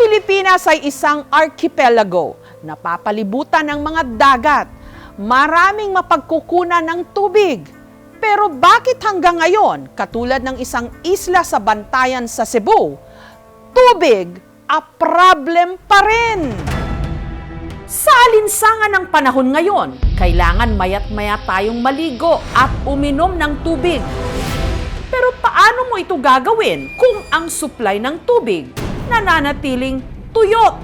Pilipinas ay isang archipelago, napapalibutan ng mga dagat. Maraming mapagkukunan ng tubig. Pero bakit hanggang ngayon, katulad ng isang isla sa Bantayan sa Cebu, tubig a problem pa rin? Sa alinsangan ng panahon ngayon, kailangan mayat-maya tayong maligo at uminom ng tubig. Pero paano mo ito gagawin kung ang supply ng tubig nananatiling tuyot?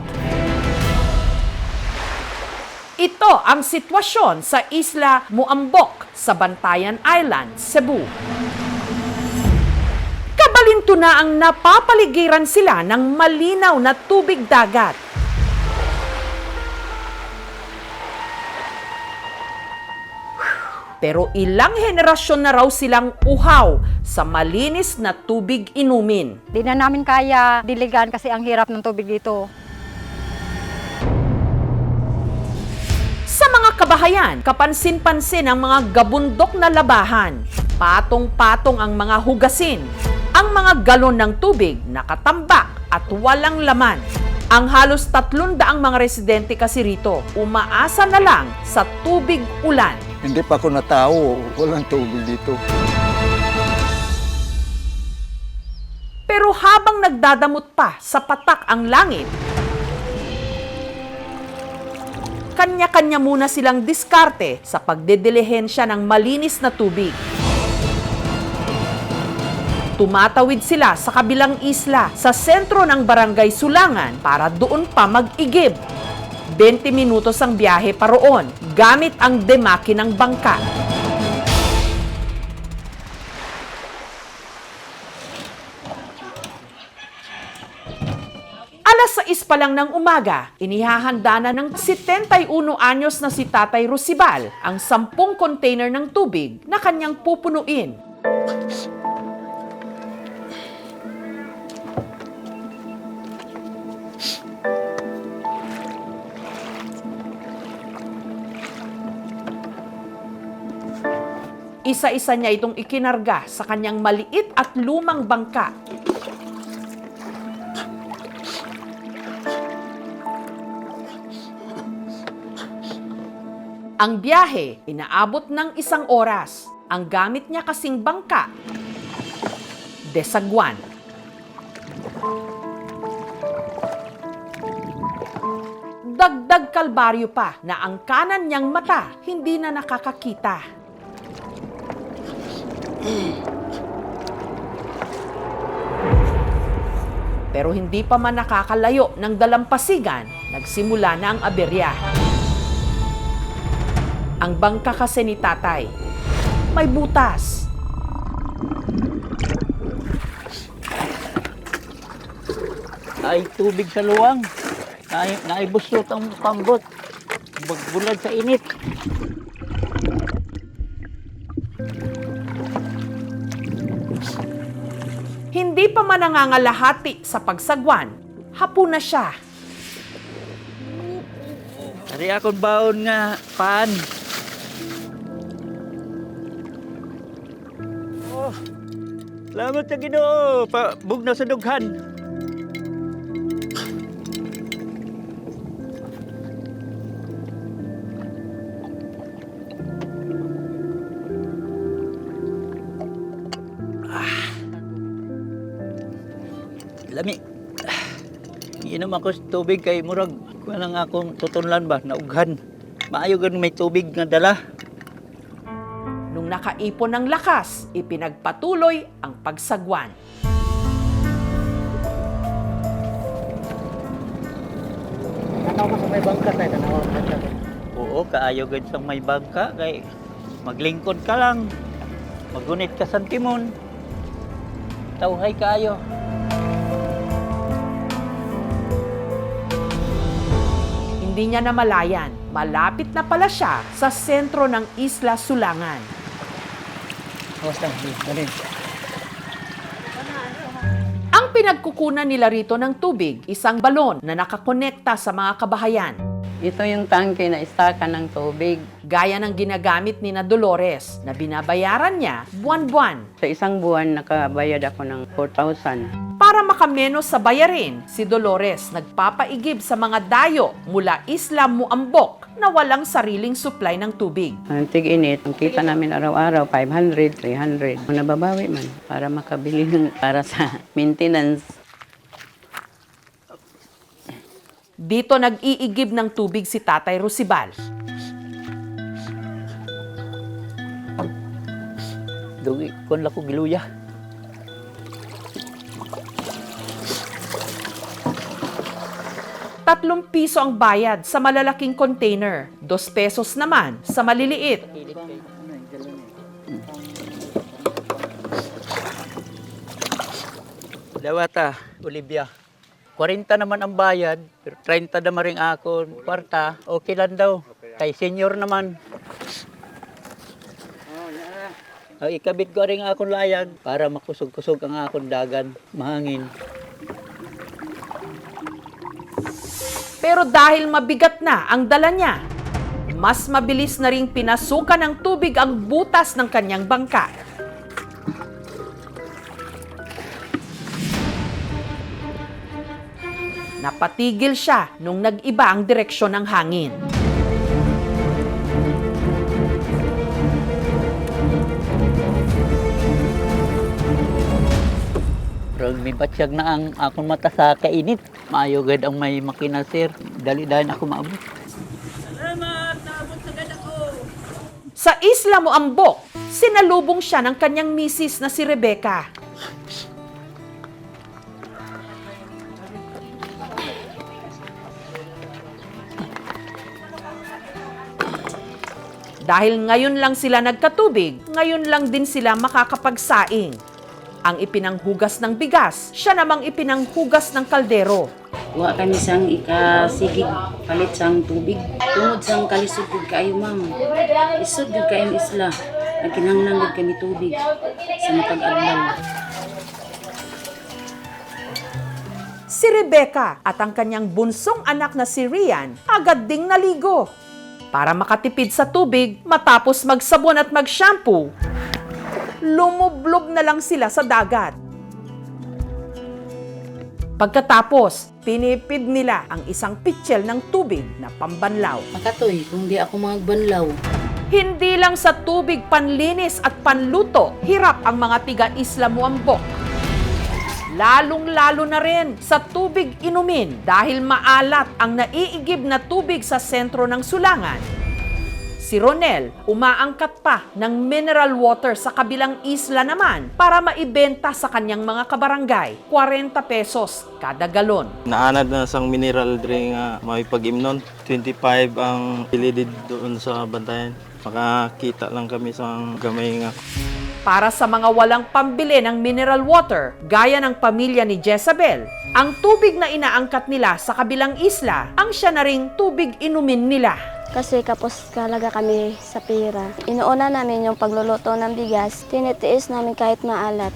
Ito ang sitwasyon sa Isla Muambok sa Bantayan Island, Cebu. Kabalinto na ang napapaligiran sila ng malinaw na tubig dagat. Pero ilang henerasyon na raw silang uhaw sa malinis na tubig inumin. Di na namin kaya diligan kasi ang hirap ng tubig dito. Sa mga kabahayan, kapansin-pansin ang mga gabundok na labahan. Patong-patong ang mga hugasin. Ang mga galon ng tubig nakatambak at walang laman. Ang halos 300 mga residente kasi rito, umaasa na lang sa tubig ulan. Hindi pa ako natao, walang tubig dito. Pero habang nagdadamot pa sa patak ang langit, kanya-kanya muna silang diskarte sa pagdedilihensya ng malinis na tubig. Tumatawid sila sa kabilang isla sa sentro ng Barangay Sulangan para doon pa mag-igib. 20 minutos ang biyahe pa roon gamit ang demaki ng bangka. Alas 6 pa lang ng umaga, inihahanda na ng 71 anyos na si Tatay Rosibal ang 10 container ng tubig na kanyang pupunuin. Isa-isa niya itong ikinarga sa kanyang maliit at lumang bangka. Ang biyahe, inaabot ng 1 oras. Ang gamit niya kasing bangka, desagwan. Dagdag kalbaryo pa na ang kanan niyang mata hindi na nakakakita. Pero hindi pa man nakakalayo ng dalampasigan, nagsimula na ang aberya. Ang bangka kasi ni Tatay, may butas. Ay tubig sa luwang. Naibusot ang pambot. Bagbulad sa init. Hindi pa man nangangalahati sa pagsagwan, hapon na siya. Ari akong baon nga pan. Oh, salamat sa Ginoo. Bug na sa dughan. Lami. Iinom ako sa tubig kay murag kuha lang akong tutunlan ba naughan. Maayo gan may tubig nga dala. Nung nakaipon ng lakas, ipinagpatuloy ang pagsagwan. Tanaw mo sa may bangka tayo, tanaw mo sa bangka. Oo, kaayo gad sa may bangka kay maglingkod ka lang. Magunit ka sa timon. Tawhay kaayo. Hindi niya namalayan, malapit na pala siya sa sentro ng Isla Sulangan. Ang pinagkukunan nila rito ng tubig, isang balon na nakakonekta sa mga kabahayan. Ito yung tangke na istakan ng tubig. Gaya ng ginagamit ni na Dolores na binabayaran niya buwan-buwan Sa isang buwan, nakabayad ako ng 4,000. para nakamenos sa bayarin, si Dolores nagpapaigib sa mga dayo mula Isla Muambok na walang sariling supply ng tubig. Ang tig-init, ang kita namin araw-araw, 500, 300. Nababawi man para makabili ng para sa maintenance. Dito nag-iigib ng tubig si Tatay Rusibal. Dugi, kon la ko giluya. ₱3 ang bayad sa malalaking container, ₱2 naman sa maliliit. Dawata, Olivia. 40 naman ang bayad, pero 30 naman rin ako. Kwarta, okay lang daw. Kay senior naman. Ikabit ko rin akong layag para makusog-kusog ang akong dagan, mahangin. Pero dahil mabigat na ang dala niya, mas mabilis na ring pinasukan ng tubig ang butas ng kanyang bangka. Napatigil siya nung nag-iba ang direksyon ng hangin. Pero may batsyag na ang akong mata sa kainit. Maayo gad ang may makina, sir. Dali-dali ako maabot. Sa Isla Muambok, sinalubong siya ng kanyang misis na si Rebecca. Dahil ngayon lang sila nagkatubig, ngayon lang din sila makakapagsaing. Ang ipinanghugas ng bigas, siya namang ipinanghugas ng kaldero. Wa kami sang ikasigig palit sang tubig. Tungod sang kalisod gud kaayo ma'am. Isod gud kaayo isla. Nagkinahanglan gud kami tubig sa matag-adlaw. Si Rebecca at ang kanyang bunsong anak na si Rian agad ding naligo. Para makatipid sa tubig matapos magsabon at mag-shampoo, lumublob na lang sila sa dagat. Pagkatapos, tinipid nila ang isang pitchel ng tubig na pambanlaw. Makatoy kung di ako magbanlaw. Hindi lang sa tubig panlinis at panluto, hirap ang mga tiga Isla Muambok. Lalong-lalo na rin sa tubig inumin dahil maalat ang naiigib na tubig sa sentro ng Sulangan. Si Ronel, umaangkat pa ng mineral water sa kabilang isla naman para maibenta sa kanyang mga kabarangay, ₱40 kada galon. Naanad na sang mineral drink nga may pag-imnon. 25 ang pilidid doon sa bantayan. Makakita lang kami sa gamay nga. Para sa mga walang pambili ng mineral water, gaya ng pamilya ni Jezabel, ang tubig na inaangkat nila sa kabilang isla ang siya na ring tubig inumin nila. Kasi kapos talaga kami sa pera. Inuuna namin yung pagluluto ng bigas, tinitiis namin kahit maalat.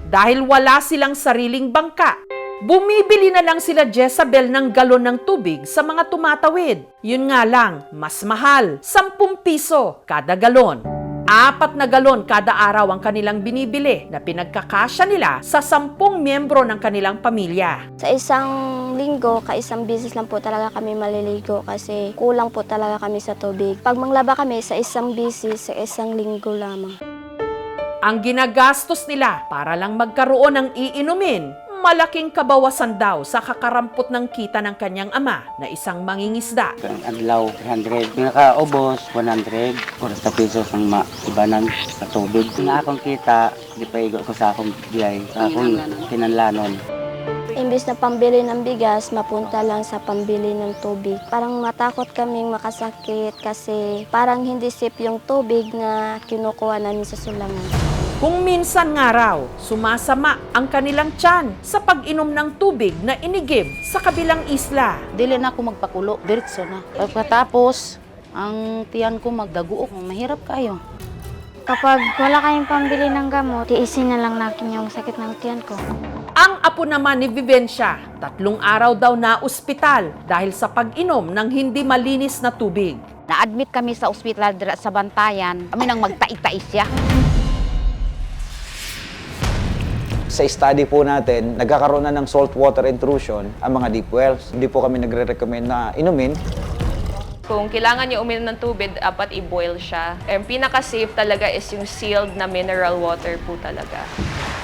Dahil wala silang sariling bangka, bumibili na lang sila Jezabel ng galon ng tubig sa mga tumatawid. Yun nga lang, mas mahal, ₱10 kada galon. 4 na galon kada araw ang kanilang binibili na pinagkakasya nila sa 10 miyembro ng kanilang pamilya. Sa isang linggo, isang bisis lang po talaga kami maliligo kasi kulang po talaga kami sa tubig. Pag manglaba kami sa isang bisis, sa isang linggo lamang. Ang ginagastos nila para lang magkaroon ng iinumin, malaking kabawasan daw sa kakarampot ng kita ng kanyang ama na isang mangingisda. Ang adlaw, 300. Pinakaubos, 100. 40 pesos ang maibanan sa tubig. Ang akong kita, di pa igo ko sa akong biyay, sa akong kinanlanon. Imbis na pambili ng bigas, mapunta lang sa pambili ng tubig. Parang matakot kaming makasakit kasi parang hindi safe yung tubig na kinukuha namin sa Sulangan. Kung minsan nga raw, sumasama ang kanilang tiyan sa pag-inom ng tubig na inigib sa kabilang isla. Dili na ako magpakulo, diretso na. Pagkatapos, ang tiyan ko magdaguok, mahirap kayo. Kapag wala kayong pambili ng gamot, tiisin na lang natin yung sakit ng tiyan ko. Ang apo naman ni Vivencia, 3 araw daw na ospital dahil sa pag-inom ng hindi malinis na tubig. Na-admit kami sa ospital dira sa Bantayan. Kami nang magtai-tai siya. Sa study po natin, nagkakaroon na ng saltwater intrusion ang mga deep wells. Hindi po kami nagre-recommend na inumin. Kung kailangan niyo uminom ng tubig, dapat i-boil siya. And pinaka-safe talaga is yung sealed na mineral water po talaga.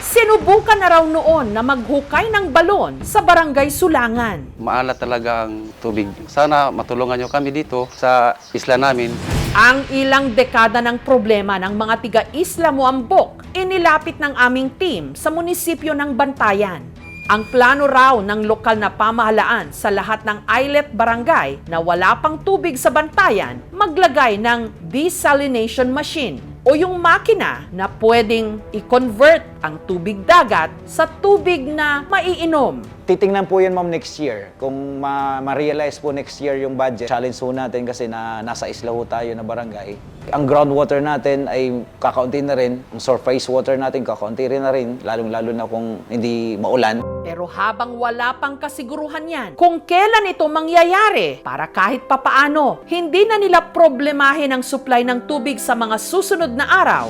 Sinubukan na raw noon na maghukay ng balon sa Barangay Sulangan. Maalat talaga ang tubig. Sana matulungan nyo kami dito sa isla namin. Ang ilang dekada ng problema ng mga tiga-Isla Muambok, inilapit ng aming team sa munisipyo ng Bantayan. Ang plano raw ng lokal na pamahalaan sa lahat ng islet barangay na wala pang tubig sa Bantayan, maglagay ng desalination machine o yung makina na pwedeng i-convert ang tubig dagat sa tubig na maiinom. Titingnan po yan, ma'am, next year. Kung ma-realize po next year yung budget, challenge po natin kasi nasa isla ho tayo na barangay. Ang groundwater natin ay kakaunti na rin. Ang surface water natin kakaunti rin na rin, lalong-lalo na kung hindi maulan. Pero habang wala pang kasiguruhan yan, kung kailan ito mangyayari, para kahit papaano, hindi na nila problemahin ang supply ng tubig sa mga susunod na araw.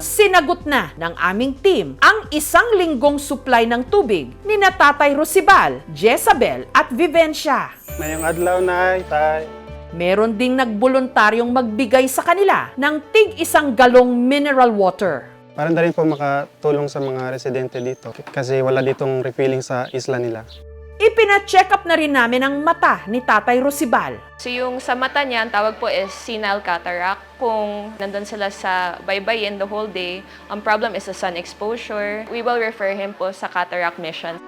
Sinagot na ng aming team ang 1 linggong supply ng tubig ni Tatay Rosibal, Jezabel at Vivencia. Mayong adlaw na, tay. Meron ding nagboluntaryong magbigay sa kanila ng tig-1 galong mineral water. Para na rin po makatulong sa mga residente dito kasi wala ditong refilling sa isla nila. Ipina-check up na rin namin ang mata ni Tatay Rosibal. So yung sa mata niya, ang tawag po is senile cataract. Kung nandun sila sa baybayin the whole day, ang problem is the sun exposure. We will refer him po sa cataract mission.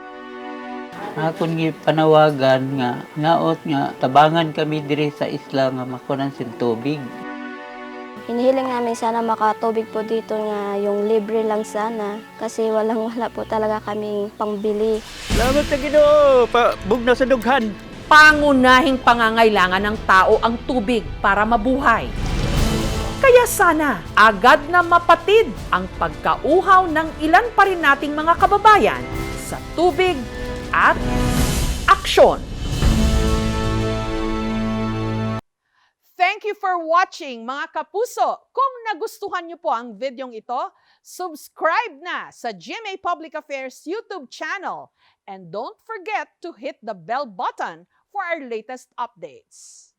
Akon gi panawagan nga naot nga tabangan kami diri sa isla nga makunan sin tubig. Hinihiling namin sana makatubig po dito nga yung libre lang sana kasi wala po talaga kaming pangbili. Salamat sa Ginoo, bugna sa dughan. Pangunahing pangangailangan ng tao ang tubig para mabuhay. Kaya sana agad na mapatid ang pagkauhaw ng ilan pa rin nating mga kababayan sa tubig at aksyon. Thank you for watching, mga kapuso. Kung nagustuhan niyo po ang videong ito, subscribe na sa GMA Public Affairs YouTube channel. And don't forget to hit the bell button for our latest updates.